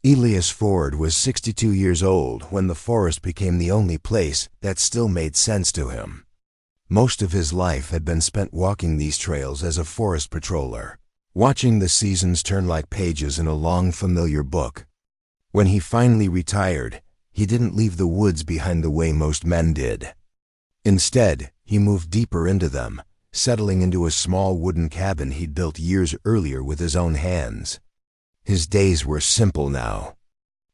Elias Ford was 62 years old when the forest became the only place that still made sense to him. Most of his life had been spent walking these trails as a forest patroller, watching the seasons turn like pages in a long, familiar book. When he finally retired, he didn't leave the woods behind the way most men did. Instead, he moved deeper into them, settling into a small wooden cabin he'd built years earlier with his own hands. His days were simple now.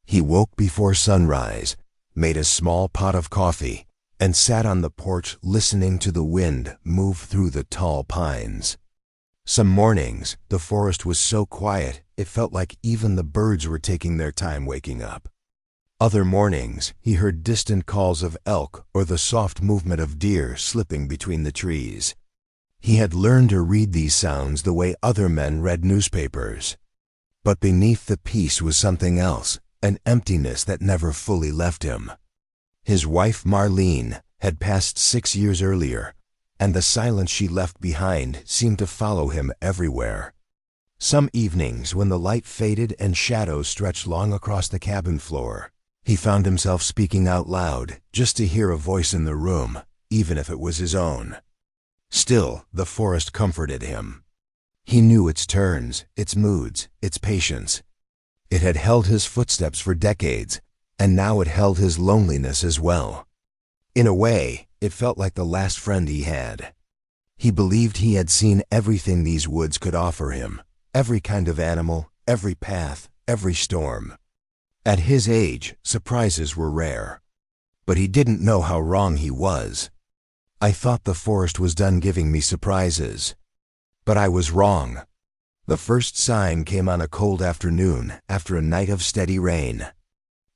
He woke before sunrise, made a small pot of coffee, and sat on the porch listening to the wind move through the tall pines. Some mornings, the forest was so quiet it felt like even the birds were taking their time waking up. Other mornings, he heard distant calls of elk or the soft movement of deer slipping between the trees. He had learned to read these sounds the way other men read newspapers. But beneath the peace was something else, an emptiness that never fully left him. His wife Marlene had passed 6 years earlier, and the silence she left behind seemed to follow him everywhere. Some evenings, when the light faded and shadows stretched long across the cabin floor, he found himself speaking out loud just to hear a voice in the room, even if it was his own. Still, the forest comforted him. He knew its turns, its moods, its patience. It had held his footsteps for decades, and now it held his loneliness as well. In a way, it felt like the last friend he had. He believed he had seen everything these woods could offer him, every kind of animal, every path, every storm. At his age, surprises were rare. But he didn't know how wrong he was. I thought the forest was done giving me surprises. But I was wrong. The first sign came on a cold afternoon after a night of steady rain.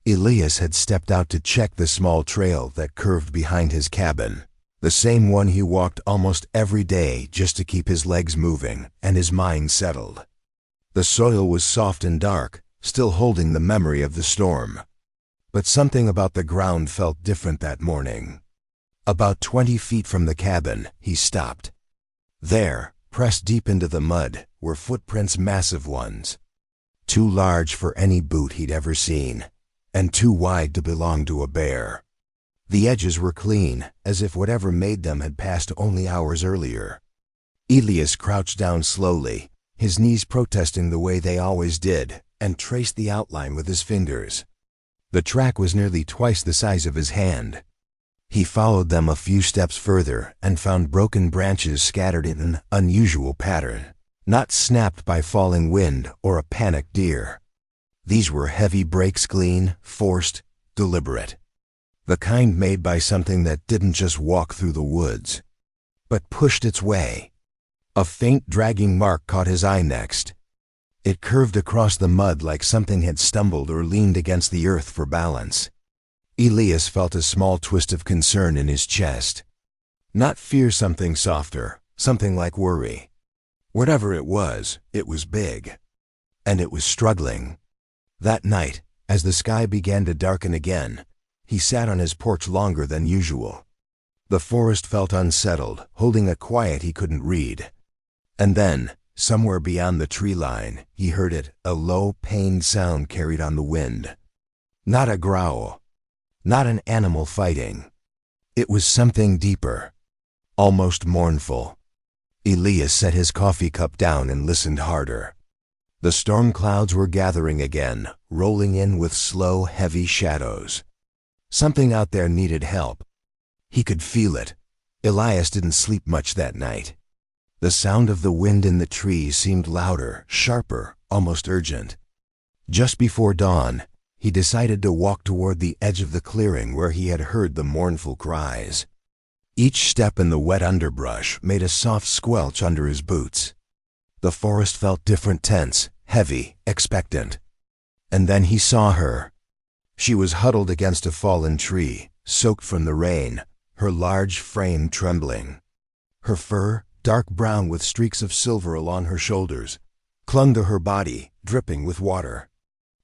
Elias had stepped out to check the small trail that curved behind his cabin, the same one he walked almost every day just to keep his legs moving and his mind settled. The soil was soft and dark, still holding the memory of the storm. But something about the ground felt different that morning. About 20 feet from the cabin, he stopped. There, pressed deep into the mud, were footprints, massive ones. Too large for any boot he'd ever seen, and too wide to belong to a bear. The edges were clean, as if whatever made them had passed only hours earlier. Elias crouched down slowly, his knees protesting the way they always did, and traced the outline with his fingers. The track was nearly twice the size of his hand. He followed them a few steps further and found broken branches scattered in an unusual pattern, not snapped by falling wind or a panicked deer. These were heavy breaks, clean, forced, deliberate. The kind made by something that didn't just walk through the woods, but pushed its way. A faint dragging mark caught his eye next. It curved across the mud like something had stumbled or leaned against the earth for balance. Elias felt a small twist of concern in his chest. Not fear, something softer, something like worry. Whatever it was big. And it was struggling. That night, as the sky began to darken again, he sat on his porch longer than usual. The forest felt unsettled, holding a quiet he couldn't read. And then, somewhere beyond the tree line, he heard it, a low, pained sound carried on the wind. Not a growl. Not an animal fighting. It was something deeper, almost mournful. Elias set his coffee cup down and listened harder. The storm clouds were gathering again, rolling in with slow, heavy shadows. Something out there needed help. He could feel it. Elias didn't sleep much that night. The sound of the wind in the trees seemed louder, sharper, almost urgent. Just before dawn, he decided to walk toward the edge of the clearing where he had heard the mournful cries. Each step in the wet underbrush made a soft squelch under his boots. The forest felt different, tense, heavy, expectant. And then he saw her. She was huddled against a fallen tree, soaked from the rain, her large frame trembling. Her fur, dark brown with streaks of silver along her shoulders, clung to her body, dripping with water.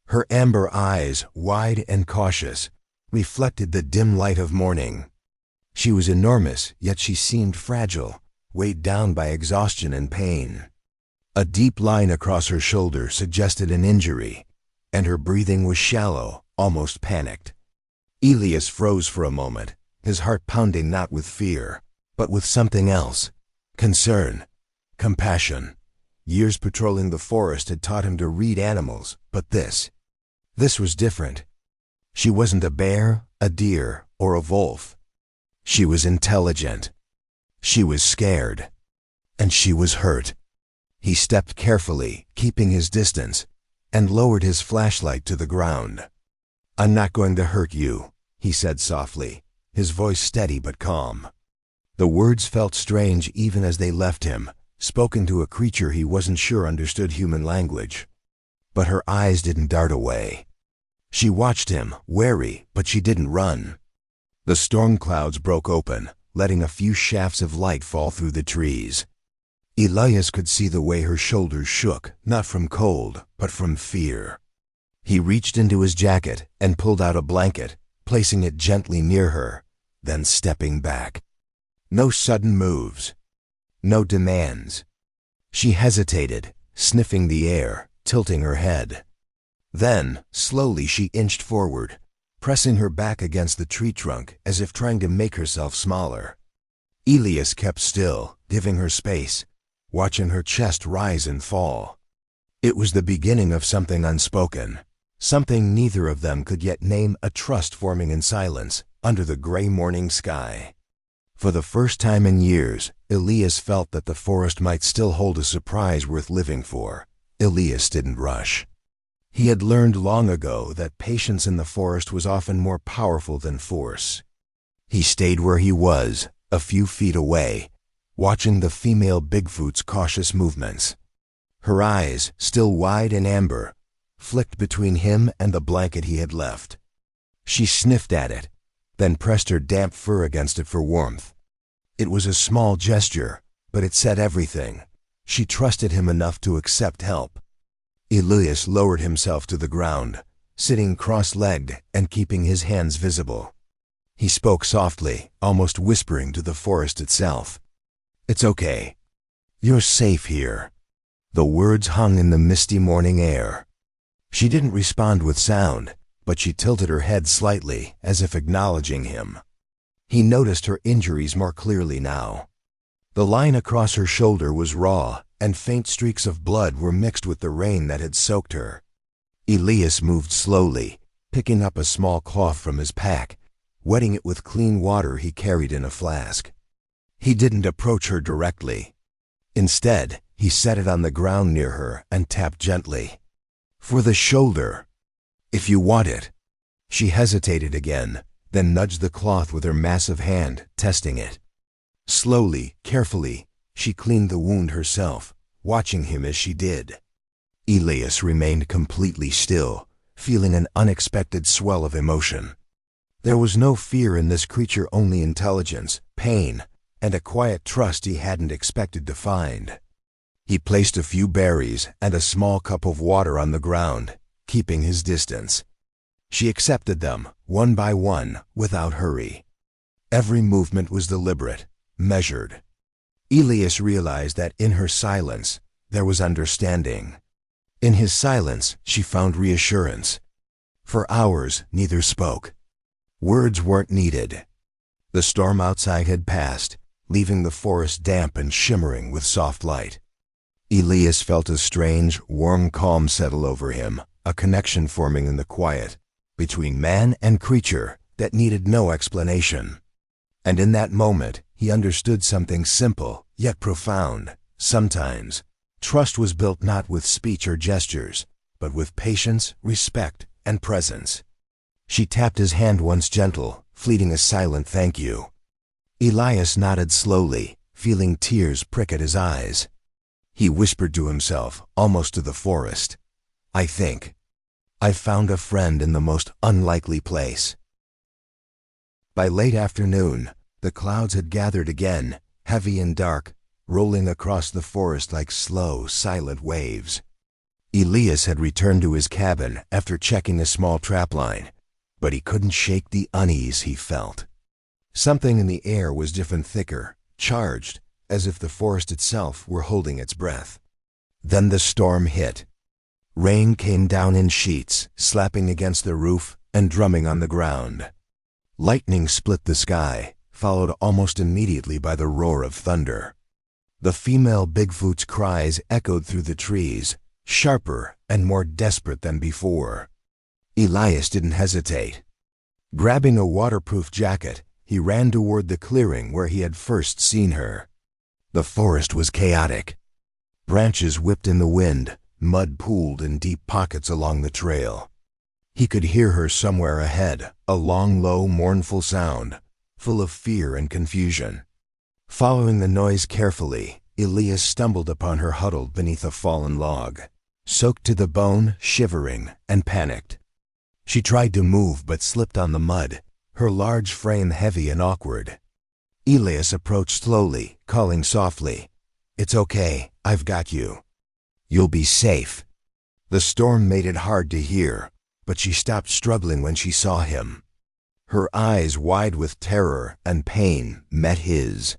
Her amber eyes, wide and cautious, reflected the dim light of morning. She was enormous, yet she seemed fragile, weighed down by exhaustion and pain. A deep line across her shoulder suggested an injury, and her breathing was shallow, almost panicked. Elias froze for a moment, his heart pounding not with fear, but with something else. Concern. Compassion. Years patrolling the forest had taught him to read animals, but this was different. She wasn't a bear, a deer, or a wolf. She was intelligent. She was scared. And she was hurt. He stepped carefully, keeping his distance, and lowered his flashlight to the ground. "I'm not going to hurt you," he said softly, his voice steady but calm. The words felt strange even as they left him, spoken to a creature he wasn't sure understood human language. But her eyes didn't dart away. She watched him, wary, but she didn't run. The storm clouds broke open, letting a few shafts of light fall through the trees. Elias could see the way her shoulders shook, not from cold, but from fear. He reached into his jacket and pulled out a blanket, placing it gently near her, then stepping back. No sudden moves. No demands. She hesitated, sniffing the air, tilting her head. Then, slowly she inched forward, pressing her back against the tree trunk as if trying to make herself smaller. Elias kept still, giving her space, watching her chest rise and fall. It was the beginning of something unspoken, something neither of them could yet name, a trust forming in silence, under the gray morning sky. For the first time in years, Elias felt that the forest might still hold a surprise worth living for. Elias didn't rush. He had learned long ago that patience in the forest was often more powerful than force. He stayed where he was, a few feet away, watching the female Bigfoot's cautious movements. Her eyes, still wide and amber, flicked between him and the blanket he had left. She sniffed at it, then pressed her damp fur against it for warmth. It was a small gesture, but it said everything. She trusted him enough to accept help. Elias lowered himself to the ground, sitting cross-legged and keeping his hands visible. He spoke softly, almost whispering to the forest itself. "It's okay. You're safe here." The words hung in the misty morning air. She didn't respond with sound, but she tilted her head slightly, as if acknowledging him. He noticed her injuries more clearly now. The line across her shoulder was raw, and faint streaks of blood were mixed with the rain that had soaked her. Elias moved slowly, picking up a small cloth from his pack, wetting it with clean water he carried in a flask. He didn't approach her directly. Instead, he set it on the ground near her and tapped gently. "For the shoulder. If you want it." She hesitated again, then nudged the cloth with her massive hand, testing it. Slowly, carefully, she cleaned the wound herself, watching him as she did. Elias remained completely still, feeling an unexpected swell of emotion. There was no fear in this creature, only intelligence, pain, and a quiet trust he hadn't expected to find. He placed a few berries and a small cup of water on the ground, keeping his distance. She accepted them, one by one, without hurry. Every movement was deliberate, measured. Elias realized that in her silence, there was understanding. In his silence, she found reassurance. For hours, neither spoke. Words weren't needed. The storm outside had passed, leaving the forest damp and shimmering with soft light. Elias felt a strange, warm calm settle over him, a connection forming in the quiet, between man and creature that needed no explanation. And in that moment, he understood something simple, yet profound. Sometimes, trust was built not with speech or gestures, but with patience, respect, and presence. She tapped his hand once, gentle, fleeting a silent thank you. Elias nodded slowly, feeling tears prick at his eyes. He whispered to himself, almost to the forest, "I think I've found a friend in the most unlikely place." By late afternoon, the clouds had gathered again, heavy and dark, rolling across the forest like slow, silent waves. Elias had returned to his cabin after checking a small trapline, but he couldn't shake the unease he felt. Something in the air was different, thicker, charged, as if the forest itself were holding its breath. Then the storm hit. Rain came down in sheets, slapping against the roof and drumming on the ground. Lightning split the sky, followed almost immediately by the roar of thunder. The female Bigfoot's cries echoed through the trees, sharper and more desperate than before. Elias didn't hesitate. Grabbing a waterproof jacket, he ran toward the clearing where he had first seen her. The forest was chaotic. Branches whipped in the wind, mud pooled in deep pockets along the trail. He could hear her somewhere ahead, a long, low, mournful sound, full of fear and confusion. Following the noise carefully, Elias stumbled upon her huddled beneath a fallen log, soaked to the bone, shivering, and panicked. She tried to move but slipped on the mud, her large frame heavy and awkward. Elias approached slowly, calling softly, "It's okay, I've got you. You'll be safe." The storm made it hard to hear, but she stopped struggling when she saw him. Her eyes, wide with terror and pain, met his.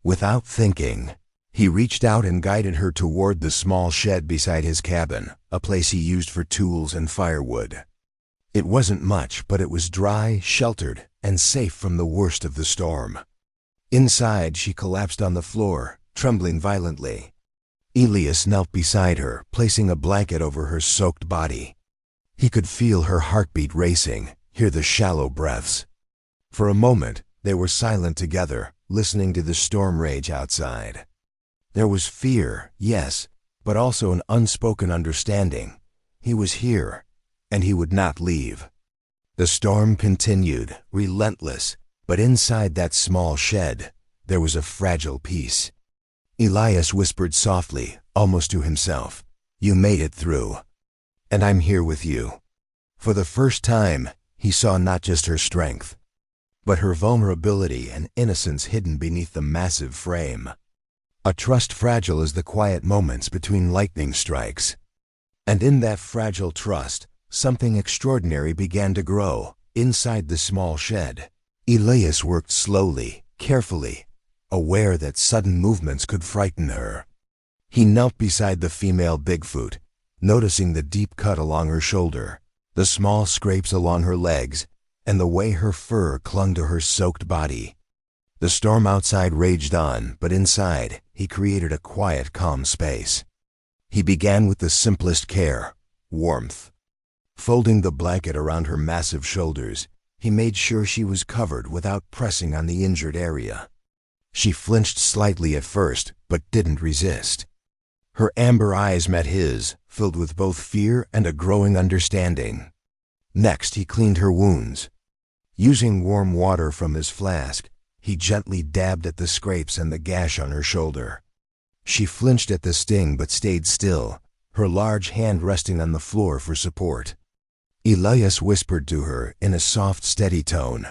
Without thinking, he reached out and guided her toward the small shed beside his cabin, a place he used for tools and firewood. It wasn't much, but it was dry, sheltered, and safe from the worst of the storm. Inside, she collapsed on the floor, trembling violently. Elias knelt beside her, placing a blanket over her soaked body. He could feel her heartbeat racing, hear the shallow breaths. For a moment, they were silent together, listening to the storm rage outside. There was fear, yes, but also an unspoken understanding. He was here, and he would not leave. The storm continued, relentless, but inside that small shed, there was a fragile peace. Elias whispered softly, almost to himself, "You made it through, and I'm here with you." For the first time, he saw not just her strength, but her vulnerability and innocence hidden beneath the massive frame. A trust fragile as the quiet moments between lightning strikes. And in that fragile trust, something extraordinary began to grow inside the small shed. Elias worked slowly, carefully, aware that sudden movements could frighten her. He knelt beside the female Bigfoot, noticing the deep cut along her shoulder, the small scrapes along her legs, and the way her fur clung to her soaked body. The storm outside raged on, but inside, he created a quiet, calm space. He began with the simplest care, warmth. Folding the blanket around her massive shoulders, he made sure she was covered without pressing on the injured area. She flinched slightly at first, but didn't resist. Her amber eyes met his, filled with both fear and a growing understanding. Next, he cleaned her wounds. Using warm water from his flask, he gently dabbed at the scrapes and the gash on her shoulder. She flinched at the sting but stayed still, her large hand resting on the floor for support. Elias whispered to her in a soft, steady tone,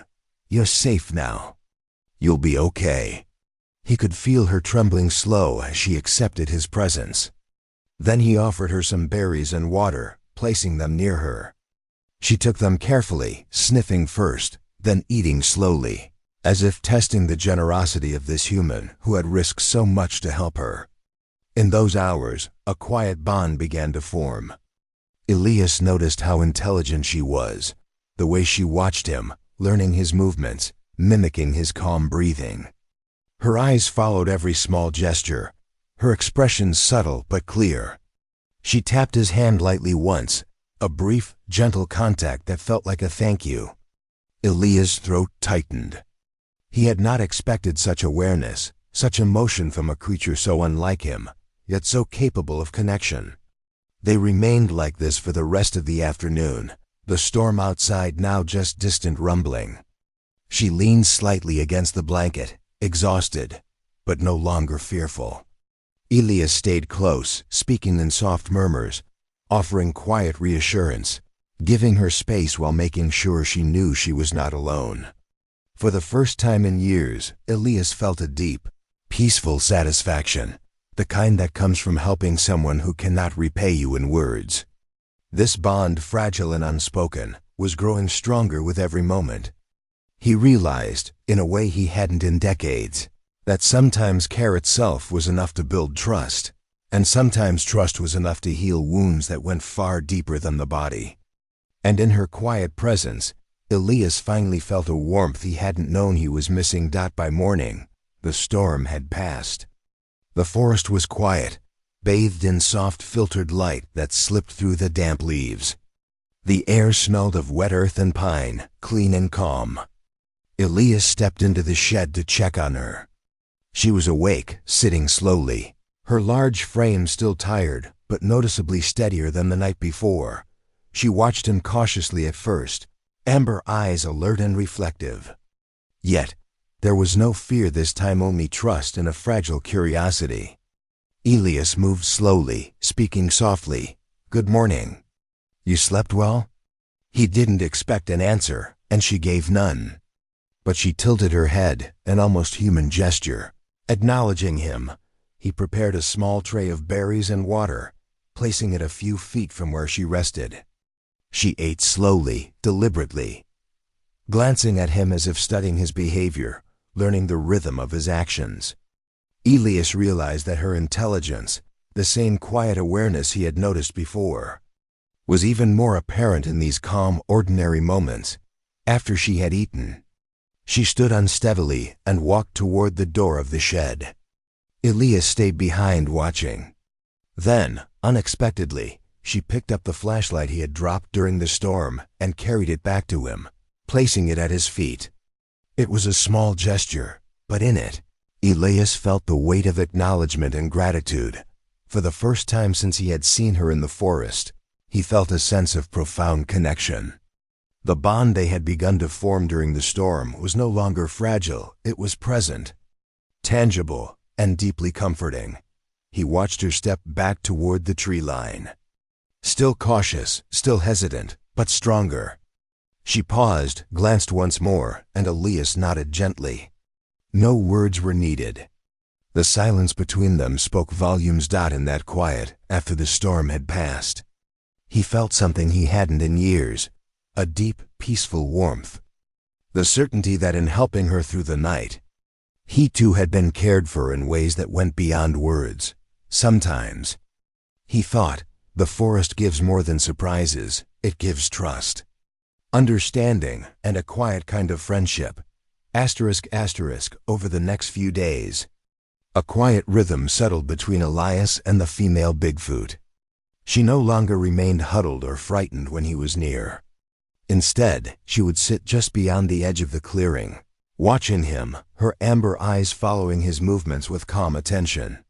"You're safe now. You'll be okay." He could feel her trembling slow as she accepted his presence. Then he offered her some berries and water, placing them near her. She took them carefully, sniffing first, then eating slowly, as if testing the generosity of this human who had risked so much to help her. In those hours, a quiet bond began to form. Elias noticed how intelligent she was, the way she watched him, learning his movements, mimicking his calm breathing. Her eyes followed every small gesture, her expression subtle but clear. She tapped his hand lightly once, a brief, gentle contact that felt like a thank you. Elias' throat tightened. He had not expected such awareness, such emotion from a creature so unlike him, yet so capable of connection. They remained like this for the rest of the afternoon, the storm outside now just distant rumbling. She leaned slightly against the blanket, exhausted, but no longer fearful. Elias stayed close, speaking in soft murmurs, offering quiet reassurance, giving her space while making sure she knew she was not alone. For the first time in years, Elias felt a deep, peaceful satisfaction, the kind that comes from helping someone who cannot repay you in words. This bond, fragile and unspoken, was growing stronger with every moment. He realized, in a way he hadn't in decades, that sometimes care itself was enough to build trust, And sometimes trust was enough to heal wounds that went far deeper than the body. And in her quiet presence, Elias finally felt a warmth he hadn't known he was missing. By morning, the storm had passed. The forest was quiet, bathed in soft filtered light that slipped through the damp leaves. The air smelled of wet earth and pine, clean and calm. Elias stepped into the shed to check on her. She was awake, sitting slowly, her large frame still tired, but noticeably steadier than the night before. She watched him cautiously at first, amber eyes alert and reflective. Yet, there was no fear this time, only trust and a fragile curiosity. Elias moved slowly, speaking softly. "Good morning. You slept well?" He didn't expect an answer, and she gave none. But she tilted her head, an almost human gesture. Acknowledging him, he prepared a small tray of berries and water, placing it a few feet from where she rested. She ate slowly, deliberately, glancing at him as if studying his behavior, learning the rhythm of his actions. Elias realized that her intelligence, the same quiet awareness he had noticed before, was even more apparent in these calm, ordinary moments. After she had eaten, she stood unsteadily and walked toward the door of the shed. Elias stayed behind, watching. Then, unexpectedly, she picked up the flashlight he had dropped during the storm and carried it back to him, placing it at his feet. It was a small gesture, but in it, Elias felt the weight of acknowledgement and gratitude. For the first time since he had seen her in the forest, he felt a sense of profound connection. The bond they had begun to form during the storm was no longer fragile, it was present, tangible, and deeply comforting. He watched her step back toward the tree line. Still cautious, still hesitant, but stronger. She paused, glanced once more, and Elias nodded gently. No words were needed. The silence between them spoke volumes. In that quiet, after the storm had passed, he felt something he hadn't in years, a deep, peaceful warmth. The certainty that in helping her through the night, he too had been cared for in ways that went beyond words. Sometimes, he thought, the forest gives more than surprises, it gives trust, understanding, and a quiet kind of friendship. Over the next few days, a quiet rhythm settled between Elias and the female Bigfoot. She no longer remained huddled or frightened when he was near. Instead, she would sit just beyond the edge of the clearing, watching him, her amber eyes following his movements with calm attention.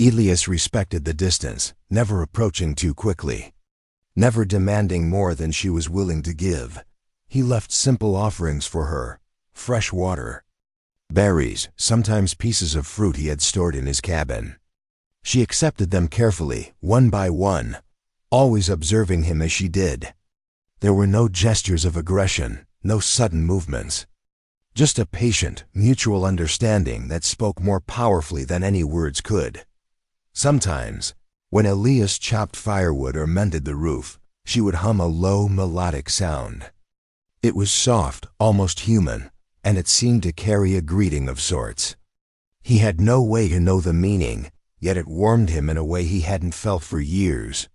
Elias respected the distance, never approaching too quickly, never demanding more than she was willing to give. He left simple offerings for her, fresh water, berries, sometimes pieces of fruit he had stored in his cabin. She accepted them carefully, one by one, always observing him as she did. There were no gestures of aggression, no sudden movements. Just a patient, mutual understanding that spoke more powerfully than any words could. Sometimes, when Elias chopped firewood or mended the roof, she would hum a low, melodic sound. It was soft, almost human, and it seemed to carry a greeting of sorts. He had no way to know the meaning, yet it warmed him in a way he hadn't felt for years.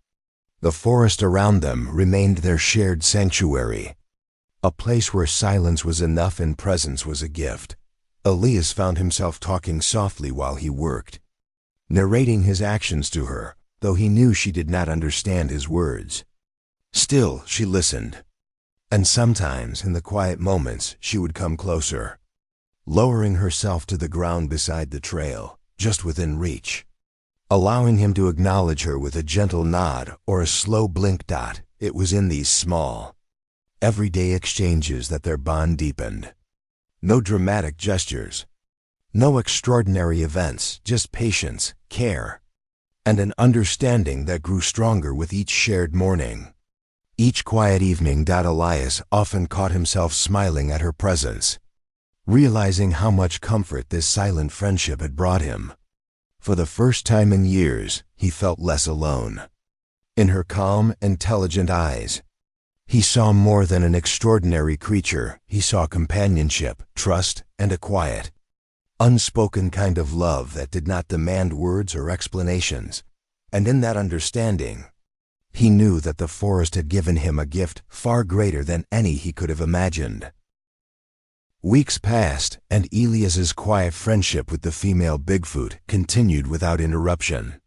The forest around them remained their shared sanctuary, a place where silence was enough and presence was a gift. Elias found himself talking softly while he worked, narrating his actions to her, though he knew she did not understand his words. Still, she listened. And sometimes, in the quiet moments, she would come closer, lowering herself to the ground beside the trail, just within reach, allowing him to acknowledge her with a gentle nod or a slow blink. It was in these small, everyday exchanges that their bond deepened. No dramatic gestures, no extraordinary events, just patience, care, and an understanding that grew stronger with each shared morning. Each quiet evening. Elias often caught himself smiling at her presence, realizing how much comfort this silent friendship had brought him. For the first time in years, he felt less alone. In her calm, intelligent eyes, he saw more than an extraordinary creature. He saw companionship, trust, and a quiet, unspoken kind of love that did not demand words or explanations, And in that understanding, he knew that the forest had given him a gift far greater than any he could have imagined. Weeks passed, and Elias's quiet friendship with the female Bigfoot continued without interruption.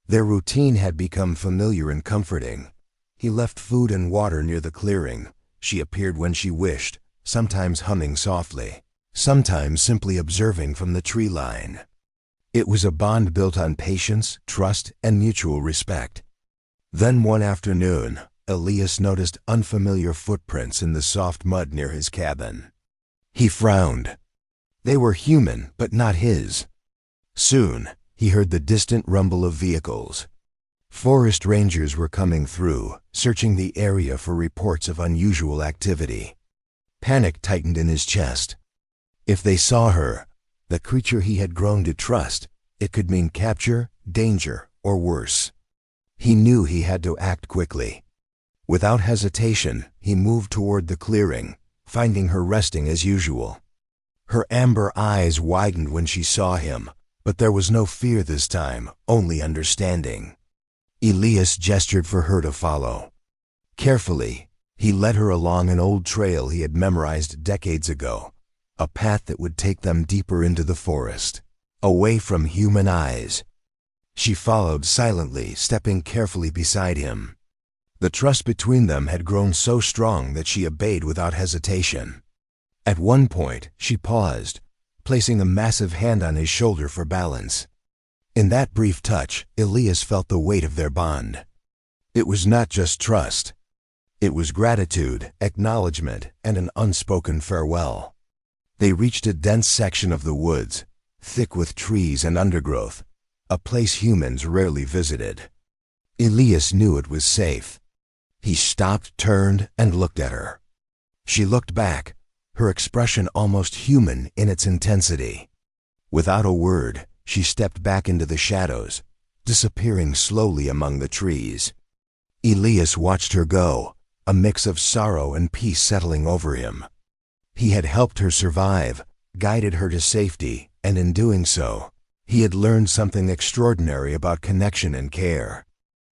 Their routine had become familiar and comforting. He left food and water near the clearing. She appeared when she wished, sometimes humming softly, sometimes simply observing from the tree line. It was a bond built on patience, trust, and mutual respect. Then one afternoon, Elias noticed unfamiliar footprints in the soft mud near his cabin. He frowned. They were human, but not his. Soon, he heard the distant rumble of vehicles. Forest rangers were coming through, searching the area for reports of unusual activity. Panic tightened in his chest. If they saw her, the creature he had grown to trust, it could mean capture, danger, or worse. He knew he had to act quickly. Without hesitation, he moved toward the clearing, finding her resting as usual. Her amber eyes widened when she saw him, but there was no fear this time, only understanding. Elias gestured for her to follow. Carefully, he led her along an old trail he had memorized decades ago, a path that would take them deeper into the forest, away from human eyes. She followed silently, stepping carefully beside him. The trust between them had grown so strong that she obeyed without hesitation. At one point, she paused, placing a massive hand on his shoulder for balance. In that brief touch, Elias felt the weight of their bond. It was not just trust. It was gratitude, acknowledgement, and an unspoken farewell. They reached a dense section of the woods, thick with trees and undergrowth, a place humans rarely visited. Elias knew it was safe. He stopped, turned, and looked at her. She looked back, her expression almost human in its intensity. Without a word, she stepped back into the shadows, disappearing slowly among the trees. Elias watched her go, a mix of sorrow and peace settling over him. He had helped her survive, guided her to safety, and in doing so, he had learned something extraordinary about connection and care.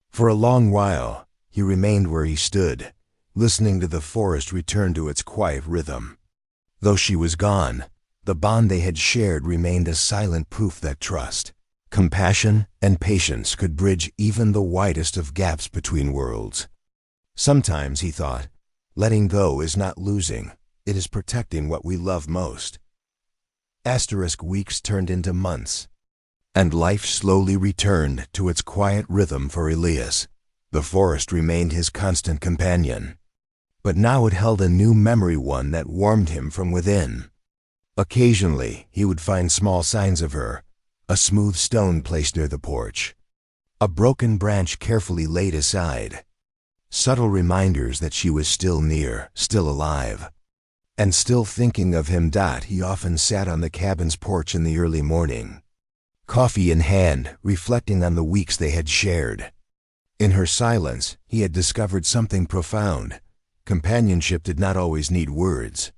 For a long while, he remained where he stood, listening to the forest return to its quiet rhythm. Though she was gone, the bond they had shared remained a silent proof that trust, compassion, and patience could bridge even the widest of gaps between worlds. Sometimes, he thought, letting go is not losing, it is protecting what we love most. Weeks turned into months, and life slowly returned to its quiet rhythm for Elias. The forest remained his constant companion. But now it held a new memory, one that warmed him from within. Occasionally, he would find small signs of her, a smooth stone placed near the porch, a broken branch carefully laid aside, subtle reminders that she was still near, still alive, and still thinking of him. He often sat on the cabin's porch in the early morning, coffee in hand, reflecting on the weeks they had shared. In her silence, he had discovered something profound. Companionship did not always need words,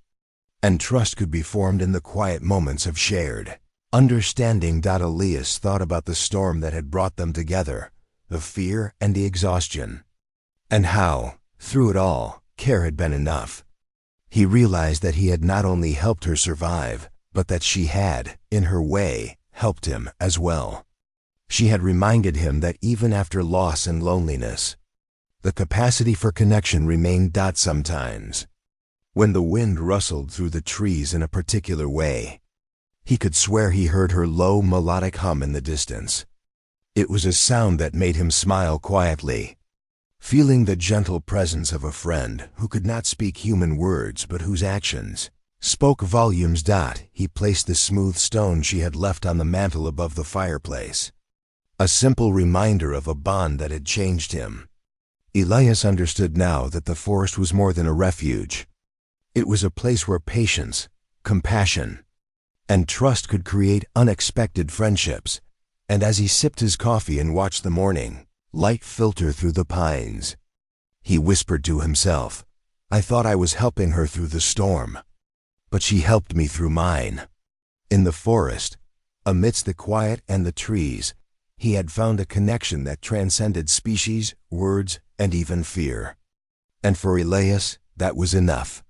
and trust could be formed in the quiet moments of shared understanding. Elias thought about the storm that had brought them together, the fear and the exhaustion, and how, through it all, care had been enough. He realized that he had not only helped her survive, but that she had, in her way, helped him as well. She had reminded him that even after loss and loneliness, the capacity for connection remained. Sometimes, when the wind rustled through the trees in a particular way, he could swear he heard her low melodic hum in the distance. It was a sound that made him smile quietly, feeling the gentle presence of a friend who could not speak human words but whose actions spoke volumes. He placed the smooth stone she had left on the mantel above the fireplace, a simple reminder of a bond that had changed him. Elias understood now that the forest was more than a refuge. It was a place where patience, compassion, and trust could create unexpected friendships. And as he sipped his coffee and watched the morning light filter through the pines, he whispered to himself, "I thought I was helping her through the storm, but she helped me through mine." In the forest, amidst the quiet and the trees, He had found a connection that transcended species, words, and even fear. And for Elias, that was enough.